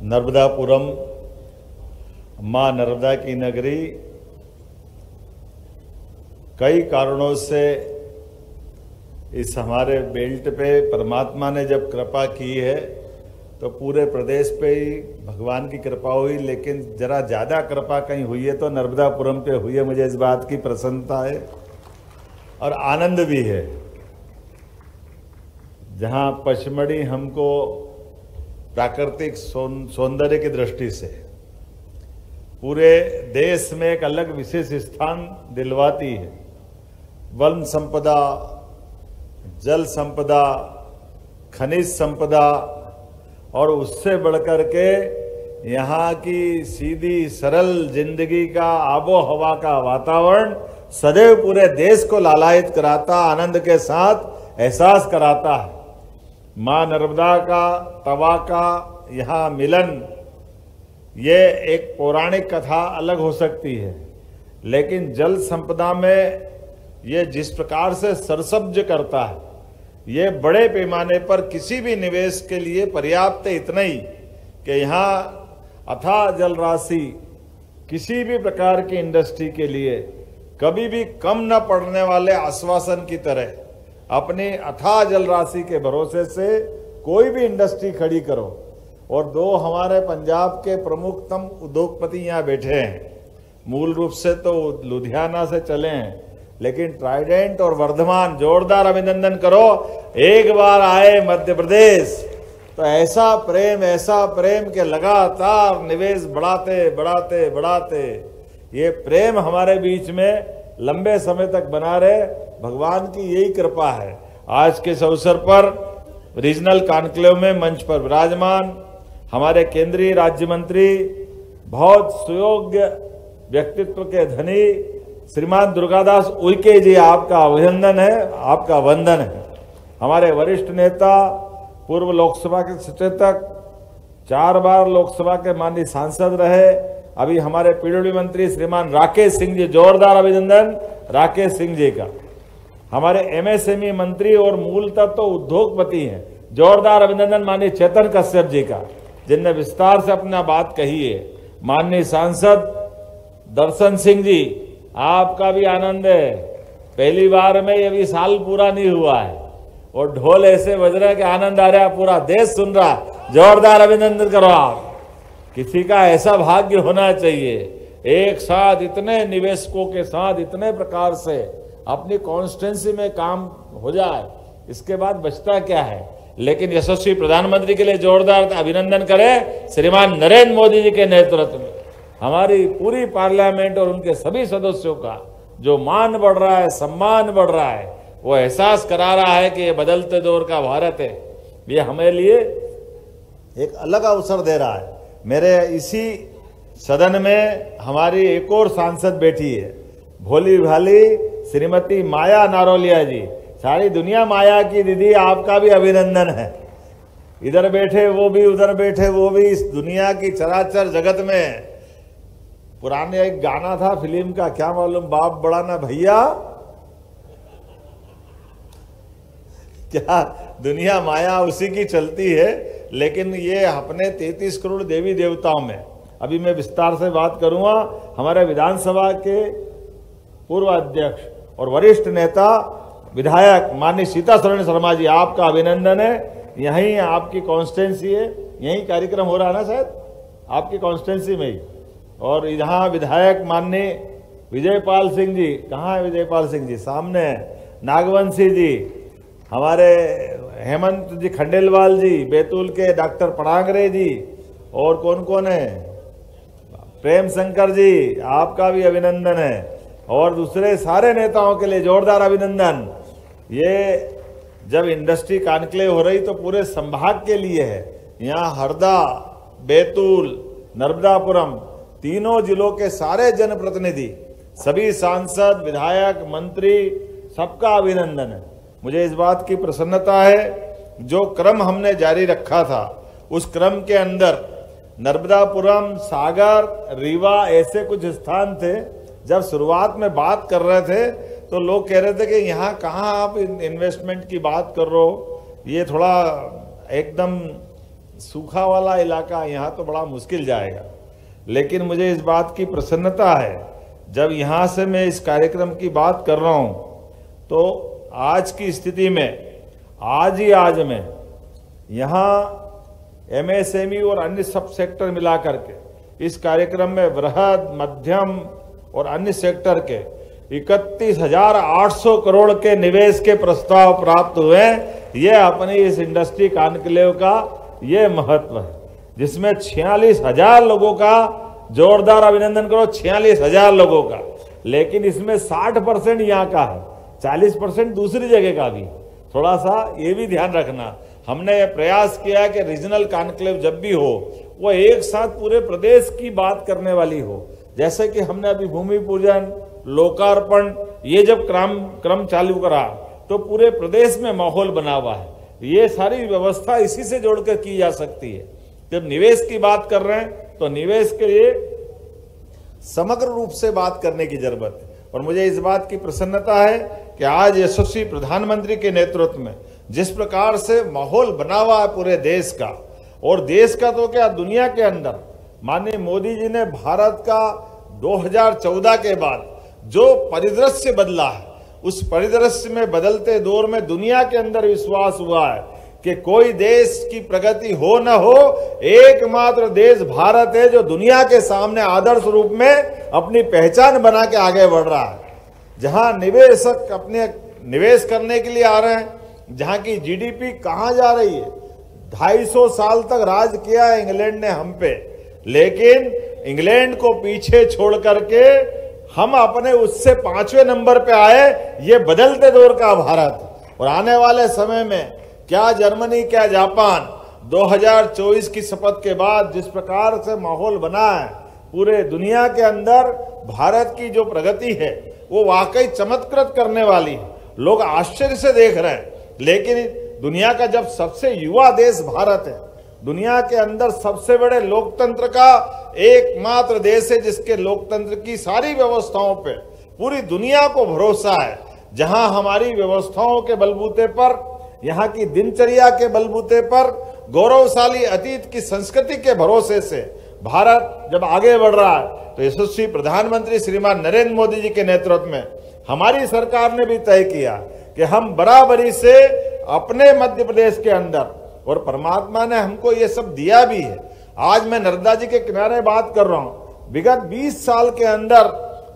नर्मदापुरम माँ नर्मदा की नगरी कई कारणों से इस हमारे बेल्ट पे परमात्मा ने जब कृपा की है तो पूरे प्रदेश पे ही भगवान की कृपा हुई, लेकिन जरा ज़्यादा कृपा कहीं हुई है तो नर्मदापुरम पे हुई है। मुझे इस बात की प्रसन्नता है और आनंद भी है। जहाँ पचमढ़ी हमको प्राकृतिक सौंदर्य की दृष्टि से पूरे देश में एक अलग विशेष स्थान दिलवाती है। वन संपदा, जल संपदा, खनिज संपदा और उससे बढ़कर के यहाँ की सीधी सरल जिंदगी का, आबो हवा का वातावरण सदैव पूरे देश को लालायित कराता, आनंद के साथ एहसास कराता है। माँ नर्मदा का तवा का यहाँ मिलन, ये एक पौराणिक कथा अलग हो सकती है, लेकिन जल संपदा में ये जिस प्रकार से सरसब्ज करता है, ये बड़े पैमाने पर किसी भी निवेश के लिए पर्याप्त है। इतना ही कि यहाँ अथाह जल राशि किसी भी प्रकार की इंडस्ट्री के लिए कभी भी कम न पड़ने वाले आश्वासन की तरह अपनी अथाह जल राशि के भरोसे से कोई भी इंडस्ट्री खड़ी करो। और दो हमारे पंजाब के प्रमुखतम उद्योगपति यहाँ बैठे हैं, मूल रूप से तो लुधियाना से चले हैं, लेकिन ट्राइडेंट और वर्धमान, जोरदार अभिनंदन करो। एक बार आए मध्य प्रदेश तो ऐसा प्रेम के लगातार निवेश बढ़ाते बढ़ाते बढ़ाते ये प्रेम हमारे बीच में लंबे समय तक बना रहे, भगवान की यही कृपा है। आज के इस अवसर पर रीजनल कॉन्क्लेव में मंच पर विराजमान हमारे केंद्रीय राज्य मंत्री, बहुत सुयोग्य व्यक्तित्व के धनी श्रीमान दुर्गादास उइके जी, आपका अभिनंदन है, आपका वंदन है। हमारे वरिष्ठ नेता, पूर्व लोकसभा के सचेतक, 4 बार लोकसभा के माननीय सांसद रहे, अभी हमारे पीडब्ल्यूडी मंत्री श्रीमान राकेश सिंह जी, जोरदार अभिनंदन राकेश सिंह जी का। हमारे एमएसएमई मंत्री और मूलतः तो उद्योगपति हैं, जोरदार अभिनंदन माननीय चेतन कश्यप जी का, जिनने विस्तार से अपना बात कही है। माननीय सांसद दर्शन सिंह जी, आपका भी आनंद है, पहली बार में ये भी साल पूरा नहीं हुआ है और ढोल ऐसे बज रहे कि आनंद आ रहा है, पूरा देश सुन रहा, जोरदार अभिनंदन करो आप। किसी का ऐसा भाग्य होना चाहिए, एक साथ इतने निवेशकों के साथ इतने प्रकार से अपनी कॉन्स्टिट्यूंसी में काम हो जाए, इसके बाद बचता क्या है। लेकिन यशस्वी प्रधानमंत्री के लिए जोरदार अभिनंदन करें श्रीमान नरेंद्र मोदी जी के नेतृत्व में। हमारी पूरी पार्लियामेंट और उनके सभी सदस्यों का जो मान बढ़ रहा है, सम्मान बढ़ रहा है, वो एहसास करा रहा है कि ये बदलते दौर का भारत है। ये हमारे लिए एक अलग अवसर दे रहा है। मेरे इसी सदन में हमारी एक और सांसद बैठी है, भोली भाली श्रीमती माया नारोलिया जी। सारी दुनिया माया की दीदी, आपका भी अभिनंदन है। इधर बैठे वो भी, उधर बैठे वो भी, इस दुनिया की चराचर जगत में। पुराने एक गाना था फिल्म का, क्या मालूम, बाप बड़ा ना भैया, क्या दुनिया माया उसी की चलती है। लेकिन ये अपने 33 करोड़ देवी देवताओं में, अभी मैं विस्तार से बात करूंगा। हमारे विधानसभा के पूर्व अध्यक्ष और वरिष्ठ नेता विधायक माननीय सीता सरण शर्मा जी, आपका अभिनंदन है। यहीं आपकी कॉन्स्टिट्यूंसी है, यहीं कार्यक्रम हो रहा है ना शायद, आपकी कॉन्स्टिट्यूंसी में ही। और यहाँ विधायक माननीय विजयपाल सिंह जी, कहाँ है विजयपाल सिंह जी, सामने है। नागवंशी जी, हमारे हेमंत जी खंडेलवाल जी, बैतूल के डॉक्टर पड़ांगरे जी, और कौन कौन है, प्रेम शंकर जी, आपका भी अभिनंदन है। और दूसरे सारे नेताओं के लिए जोरदार अभिनंदन। ये जब इंडस्ट्री कॉन्क्लेव हो रही तो पूरे संभाग के लिए है। यहाँ हरदा, बैतूल, नर्मदापुरम, तीनों जिलों के सारे जनप्रतिनिधि, सभी सांसद, विधायक, मंत्री, सबका अभिनंदन है। मुझे इस बात की प्रसन्नता है, जो क्रम हमने जारी रखा था उस क्रम के अंदर नर्मदापुरम, सागर, रीवा ऐसे कुछ स्थान थे। जब शुरुआत में बात कर रहे थे तो लोग कह रहे थे कि यहाँ कहाँ आप इन्वेस्टमेंट की बात कर रहे हो, ये थोड़ा एकदम सूखा वाला इलाका यहाँ तो बड़ा मुश्किल जाएगा, लेकिन मुझे इस बात की प्रसन्नता है जब यहाँ से मैं इस कार्यक्रम की बात कर रहा हूँ तो आज की स्थिति में आज में यहाँ एमएसएमई और अन्य सब सेक्टर मिला करके इस कार्यक्रम में वृहद, मध्यम और अन्य सेक्टर के 31,800 करोड़ के निवेश के प्रस्ताव प्राप्त हुए। ये अपनी इस इंडस्ट्री कॉन्क्लेव का ये महत्व है, जिसमें 46,000 लोगों का जोरदार अभिनंदन करो, 46,000 लोगों का। लेकिन इसमें 60% यहाँ का है, 40% दूसरी जगह का भी। थोड़ा सा ये भी ध्यान रखना, हमने ये प्रयास किया कि रीजनल कॉन्क्लेव जब भी हो वो एक साथ पूरे प्रदेश की बात करने वाली हो। जैसे कि हमने अभी भूमि पूजन, लोकार्पण ये जब क्रम चालू करा तो पूरे प्रदेश में माहौल बना हुआ है। ये सारी व्यवस्था इसी से जोड़कर की जा सकती है। जब निवेश की बात कर रहे हैं तो निवेश के लिए समग्र रूप से बात करने की जरूरत है। और मुझे इस बात की प्रसन्नता है कि आज यशस्वी प्रधानमंत्री के नेतृत्व में जिस प्रकार से माहौल बना हुआ है पूरे देश का, और देश का तो क्या दुनिया के अंदर, माननीय मोदी जी ने भारत का 2014 के बाद जो परिदृश्य बदला है, उस परिदृश्य में बदलते दौर में दुनिया के अंदर विश्वास हुआ है कि कोई देश की प्रगति हो न हो, एकमात्र देश भारत है जो दुनिया के सामने आदर्श रूप में अपनी पहचान बना के आगे बढ़ रहा है। जहां निवेशक अपने निवेश करने के लिए आ रहे हैं, जहां की जीडीपी कहां जा रही है। 250 साल तक राज किया है इंग्लैंड ने हम पे, लेकिन इंग्लैंड को पीछे छोड़ करके हम अपने उससे 5वें नंबर पे आए। ये बदलते दौर का भारत, और आने वाले समय में क्या जर्मनी, क्या जापान 2024 की शपथ के बाद जिस प्रकार से माहौल बना है पूरे दुनिया के अंदर, भारत की जो प्रगति है वो वाकई चमत्कृत करने वाली है। लोग आश्चर्य से देख रहे हैं। लेकिन दुनिया का जब सबसे युवा देश भारत है, दुनिया के अंदर सबसे बड़े लोकतंत्र का एकमात्र देश है जिसके लोकतंत्र की सारी व्यवस्थाओं पे पूरी दुनिया को भरोसा है, जहां हमारी व्यवस्थाओं के बलबूते पर, यहाँ की दिनचर्या के बलबूते पर, गौरवशाली अतीत की संस्कृति के भरोसे से भारत जब आगे बढ़ रहा है, तो यशस्वी प्रधानमंत्री श्रीमान नरेंद्र मोदी जी के नेतृत्व में हमारी सरकार ने भी तय किया कि हम बराबरी से अपने मध्य प्रदेश के अंदर, और परमात्मा ने हमको ये सब दिया भी है। आज मैं नर्मदा जी के किनारे बात कर रहा हूं। विगत 20 साल के अंदर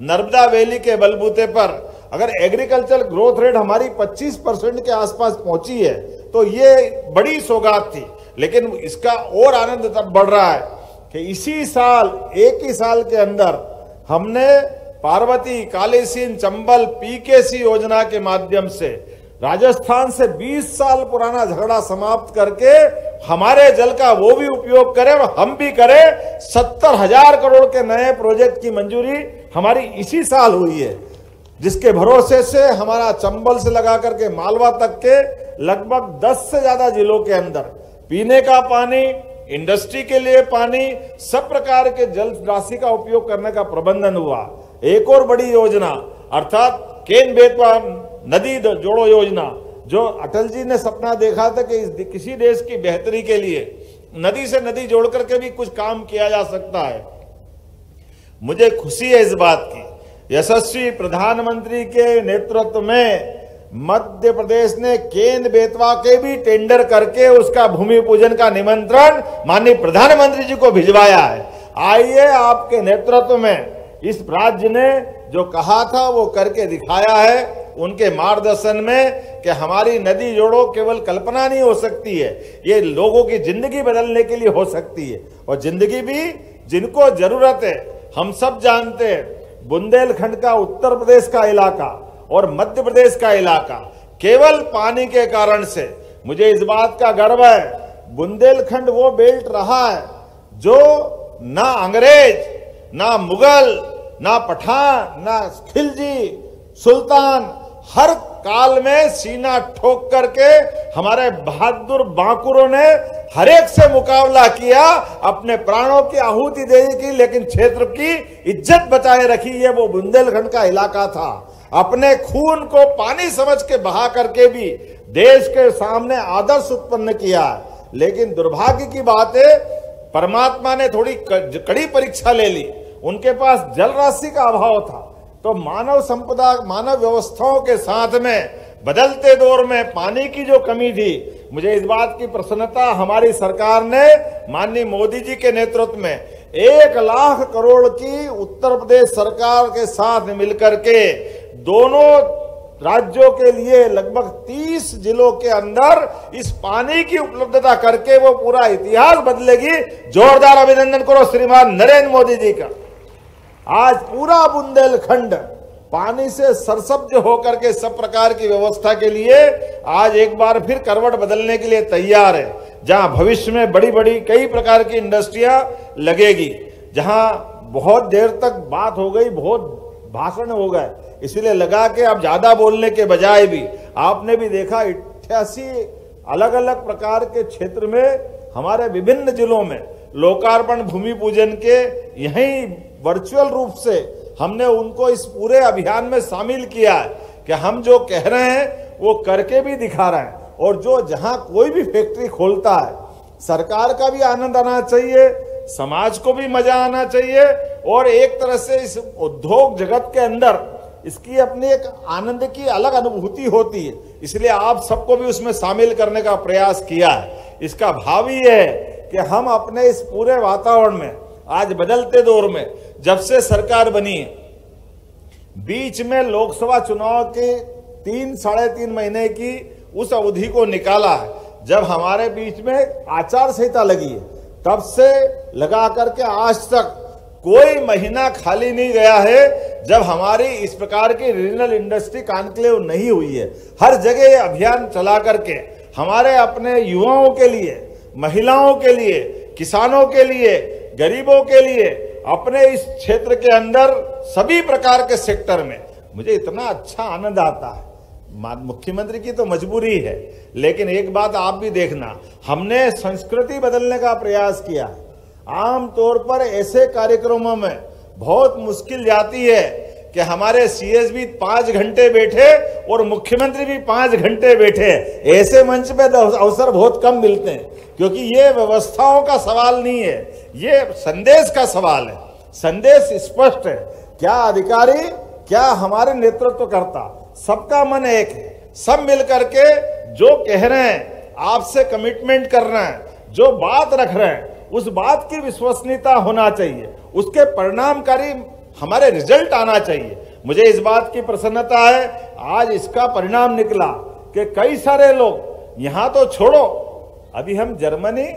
नर्मदा वैली के बलबूते पर अगर एग्रीकल्चर ग्रोथ रेट हमारी 25% के आसपास पहुंची है तो ये बड़ी सौगात थी। लेकिन इसका और आनंद तब बढ़ रहा है कि इसी साल, एक ही साल के अंदर हमने पार्वती, कालीसिंध, चंबल पीकेसी योजना के माध्यम से राजस्थान से 20 साल पुराना झगड़ा समाप्त करके हमारे जल का वो भी उपयोग करें और हम भी करें। 70,000 करोड़ के नए प्रोजेक्ट की मंजूरी हमारी इसी साल हुई है, जिसके भरोसे से हमारा चंबल से लगा करके मालवा तक के लगभग 10 से ज्यादा जिलों के अंदर पीने का पानी, इंडस्ट्री के लिए पानी, सब प्रकार के जल राशि का उपयोग करने का प्रबंधन हुआ। एक और बड़ी योजना अर्थात केन बेतवा नदी जोड़ो योजना, जो अटल जी ने सपना देखा था कि किसी देश की बेहतरी के लिए नदी से नदी जोड़ करके भी कुछ काम किया जा सकता है। मुझे खुशी है इस बात की, यशस्वी प्रधानमंत्री के नेतृत्व में मध्य प्रदेश ने केन बेतवा के भी टेंडर करके उसका भूमि पूजन का निमंत्रण माननीय प्रधानमंत्री जी को भिजवाया है। आइए, आपके नेतृत्व में इस राज्य ने जो कहा था वो करके दिखाया है। उनके मार्गदर्शन में कि हमारी नदी जोड़ो केवल कल्पना नहीं हो सकती है, ये लोगों की जिंदगी बदलने के लिए हो सकती है, और जिंदगी भी जिनको जरूरत है। हम सब जानते हैं बुंदेलखंड का उत्तर प्रदेश का इलाका और मध्य प्रदेश का इलाका केवल पानी के कारण से, मुझे इस बात का गर्व है, बुंदेलखंड वो बेल्ट रहा है जो ना अंग्रेज, ना मुगल, ना पठान, ना खिलजी, सुल्तान, हर काल में सीना ठोक करके हमारे बहादुर बांकुरों ने हर एक से मुकाबला किया, अपने प्राणों की आहुति दे की, लेकिन क्षेत्र की इज्जत बचाए रखी। है वो बुंदेलखंड का इलाका था। अपने खून को पानी समझ के बहा करके भी देश के सामने आदर्श उत्पन्न किया। लेकिन दुर्भाग्य की बात है, परमात्मा ने थोड़ी कड़ी परीक्षा ले ली। उनके पास जल राशि का अभाव था, तो मानव संपदा, मानव व्यवस्थाओं के साथ में बदलते दौर में पानी की जो कमी थी, मुझे इस बात की प्रसन्नता हमारी सरकार ने माननीय मोदी जी के नेतृत्व में 1 लाख करोड़ की उत्तर प्रदेश सरकार के साथ मिलकर के दोनों राज्यों के लिए लगभग 30 जिलों के अंदर इस पानी की उपलब्धता करके वो पूरा इतिहास बदलेगी। जोरदार अभिनंदन करो श्रीमान नरेंद्र मोदी जी का। आज पूरा बुंदेलखंड पानी से सरसब्ज होकर के सब प्रकार की व्यवस्था के लिए आज एक बार फिर करवट बदलने के लिए तैयार है। जहां भविष्य में बड़ी बड़ी कई प्रकार की इंडस्ट्रियां लगेगी, जहां बहुत देर तक बात हो गई, बहुत भाषण हो गए, इसलिए लगा के अब ज्यादा बोलने के बजाय भी आपने भी देखा 88 अलग अलग प्रकार के क्षेत्र में हमारे विभिन्न जिलों में लोकार्पण भूमि पूजन के यहीं वर्चुअल रूप से हमने उनको इस पूरे अभियान में शामिल किया है कि हम जो कह रहे हैं वो करके भी दिखा रहे हैं। और जो जहां कोई भी फैक्ट्री खोलता है, सरकार का भी आनंद आना चाहिए, समाज को भी मजा आना चाहिए, और एक तरह से इस उद्योग जगत के अंदर इसकी अपनी एक आनंद की अलग अनुभूति होती है। इसलिए आप सबको भी उसमें शामिल करने का प्रयास किया है। इसका भाव ये है कि हम अपने इस पूरे वातावरण में आज बदलते दौर में जब से सरकार बनी है, बीच में लोकसभा चुनाव के 3-3.5 महीने की उस अवधि को निकाला है, जब हमारे बीच में आचार संहिता लगी है, तब से लगा करके आज तक कोई महीना खाली नहीं गया है जब हमारी इस प्रकार की रीजनल इंडस्ट्री कॉन्क्लेव नहीं हुई है। हर जगह ये अभियान चला करके हमारे अपने युवाओं के लिए, महिलाओं के लिए, किसानों के लिए, गरीबों के लिए, अपने इस क्षेत्र के अंदर सभी प्रकार के सेक्टर में मुझे इतना अच्छा आनंद आता है। मुख्यमंत्री की तो मजबूरी है, लेकिन एक बात आप भी देखना, हमने संस्कृति बदलने का प्रयास किया है। आमतौर पर ऐसे कार्यक्रमों में बहुत मुश्किल जाती है कि हमारे सीएसबी 5 घंटे बैठे और मुख्यमंत्री भी 5 घंटे बैठे। ऐसे मंच पे अवसर बहुत कम मिलते हैं, क्योंकि ये व्यवस्थाओं का सवाल नहीं है, ये संदेश का सवाल है। संदेश स्पष्ट है, क्या अधिकारी, क्या हमारे नेतृत्व करता, सबका मन एक है। सब मिलकर के जो कह रहे हैं, आपसे कमिटमेंट कर रहे हैं, जो बात रख रहे हैं, उस बात की विश्वसनीयता होना चाहिए, उसके परिणामकारी हमारे रिजल्ट आना चाहिए। मुझे इस बात की प्रसन्नता है, आज इसका परिणाम निकला कि कई सारे लोग, यहां तो छोड़ो, अभी हम जर्मनी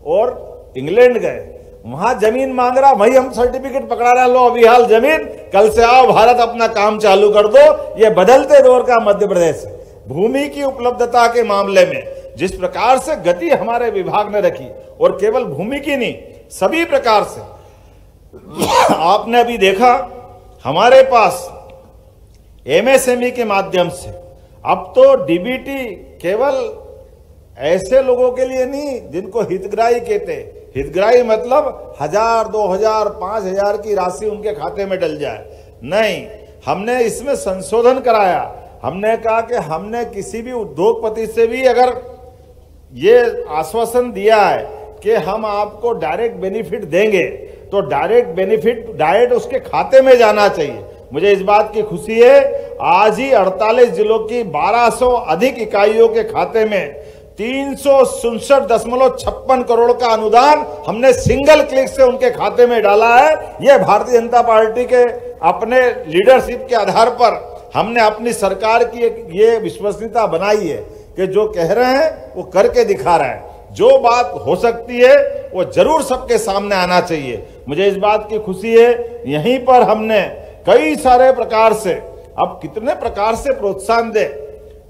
और इंग्लैंड गए, वहां जमीन मांग रहा, वही हम सर्टिफिकेट पकड़ा रहे, लो अभी हाल जमीन, कल से आओ भारत अपना काम चालू कर दो। ये बदलते दौर का मध्य प्रदेश है। भूमि की उपलब्धता के मामले में जिस प्रकार से गति हमारे विभाग ने रखी, और केवल भूमि की नहीं, सभी प्रकार से आपने अभी देखा, हमारे पास एमएसएमई के माध्यम से अब तो डीबीटी केवल ऐसे लोगों के लिए नहीं जिनको हितग्राही कहते, हितग्राही मतलब 1000, 2000, 5000 की राशि उनके खाते में डल जाए, नहीं, हमने इसमें संशोधन कराया। हमने कहा कि हमने किसी भी उद्योगपति से भी अगर ये आश्वासन दिया है कि हम आपको डायरेक्ट बेनिफिट देंगे, तो डायरेक्ट बेनिफिट डायरेक्ट उसके खाते में जाना चाहिए। मुझे इस बात की खुशी है, आज ही 48 जिलों की 1200 अधिक इकाइयों के खाते में 367.56 करोड़ का अनुदान हमने सिंगल क्लिक से उनके खाते में डाला है। यह भारतीय जनता पार्टी के अपने लीडरशिप के आधार पर हमने अपनी सरकार की ये विश्वसनीयता बनाई है कि जो कह रहे हैं वो करके दिखा रहे हैं। जो बात हो सकती है वो जरूर सबके सामने आना चाहिए। मुझे इस बात की खुशी है, यहीं पर हमने कई सारे प्रकार से, अब कितने प्रकार से प्रोत्साहन दे,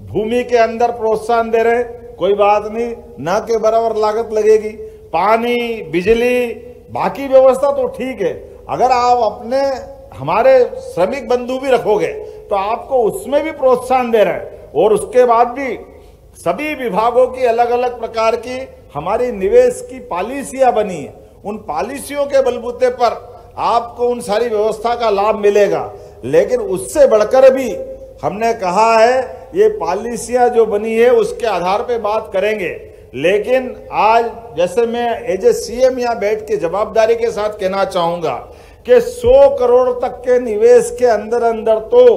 भूमि के अंदर प्रोत्साहन दे रहे, कोई बात नहीं, ना के बराबर लागत लगेगी, पानी, बिजली, बाकी व्यवस्था तो ठीक है। अगर आप अपने हमारे श्रमिक बंधु भी रखोगे तो आपको उसमें भी प्रोत्साहन दे रहे हैं। और उसके बाद भी सभी विभागों की अलग अलग प्रकार की हमारी निवेश की पॉलिसियां बनी है, उन पॉलिसियों के बलबूते पर आपको उन सारी व्यवस्था का लाभ मिलेगा। लेकिन उससे बढ़कर भी हमने कहा है, ये पॉलिसियां जो बनी है उसके आधार पे बात करेंगे। लेकिन आज जैसे मैं एज ए सीएम यहाँ बैठ के जवाबदारी के साथ कहना चाहूंगा कि 100 करोड़ तक के निवेश के अंदर अंदर तो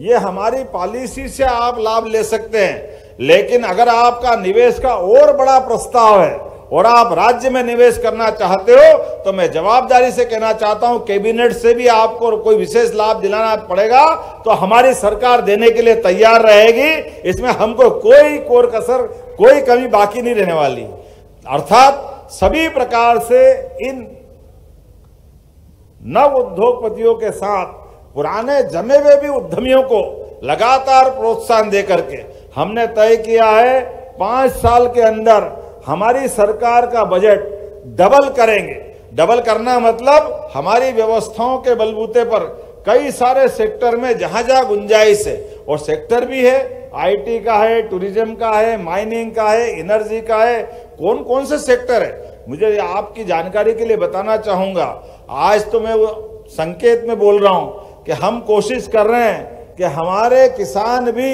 ये हमारी पॉलिसी से आप लाभ ले सकते हैं, लेकिन अगर आपका निवेश का और बड़ा प्रस्ताव है और आप राज्य में निवेश करना चाहते हो तो मैं जवाबदारी से कहना चाहता हूं कैबिनेट से भी आपको कोई विशेष लाभ दिलाना पड़ेगा तो हमारी सरकार देने के लिए तैयार रहेगी। इसमें हमको कोई कोर कसर, कोई कमी बाकी नहीं रहने वाली। अर्थात सभी प्रकार से इन नव उद्योगपतियों के साथ पुराने जमे हुए भी उद्यमियों को लगातार प्रोत्साहन देकर के हमने तय किया है 5 साल के अंदर हमारी सरकार का बजट डबल करेंगे। डबल करना मतलब हमारी व्यवस्थाओं के बलबूते पर कई सारे सेक्टर में जहां जहां गुंजाइश है, और सेक्टर भी है, आईटी का है, टूरिज्म का है, माइनिंग का है, एनर्जी का है, कौन कौन से सेक्टर है मुझे आपकी जानकारी के लिए बताना चाहूंगा। आज तो मैं संकेत में बोल रहा हूं कि हम कोशिश कर रहे हैं कि हमारे किसान भी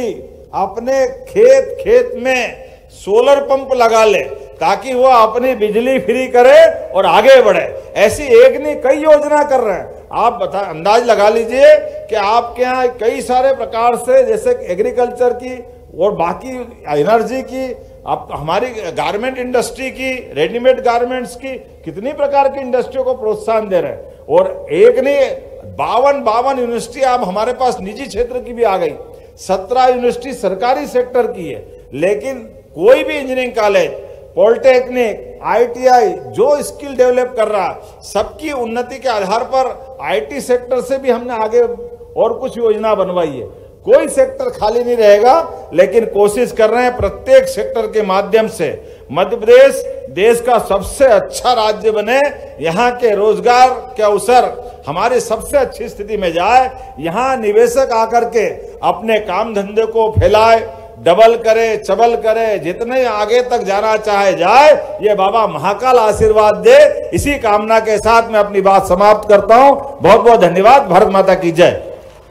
अपने खेत में सोलर पंप लगा ले ताकि वो अपनी बिजली फ्री करे और आगे बढ़े। ऐसी एक नहीं कई योजना कर रहे हैं। आप अंदाज लगा लीजिए कि आपके यहाँ कई सारे प्रकार से, जैसे एग्रीकल्चर की और बाकी एनर्जी की, आप हमारी गारमेंट इंडस्ट्री की, रेडीमेड गारमेंट्स की, कितनी प्रकार की इंडस्ट्रियों को प्रोत्साहन दे रहे हैं। और एक नहीं 52 यूनिवर्सिटी आप हमारे पास निजी क्षेत्र की भी आ गई, 17 यूनिवर्सिटी सरकारी सेक्टर की है। लेकिन कोई भी इंजीनियरिंग कॉलेज, पॉलिटेक्निक, आईटीआई जो स्किल डेवलप कर रहा, सबकी उन्नति के आधार पर आईटी सेक्टर से भी हमने आगे और कुछ योजना बनवाई है। कोई सेक्टर खाली नहीं रहेगा, लेकिन कोशिश कर रहे हैं प्रत्येक सेक्टर के माध्यम से मध्य प्रदेश देश का सबसे अच्छा राज्य बने, यहाँ के रोजगार के अवसर हमारी सबसे अच्छी स्थिति में जाए, यहाँ निवेशक आकर के अपने काम धंधे को फैलाए, डबल करे, चबल करे, जितने आगे तक जाना चाहे जाए, ये बाबा महाकाल आशीर्वाद दे। इसी कामना के साथ मैं अपनी बात समाप्त करता हूं। बहुत बहुत धन्यवाद। भारत माता की जय।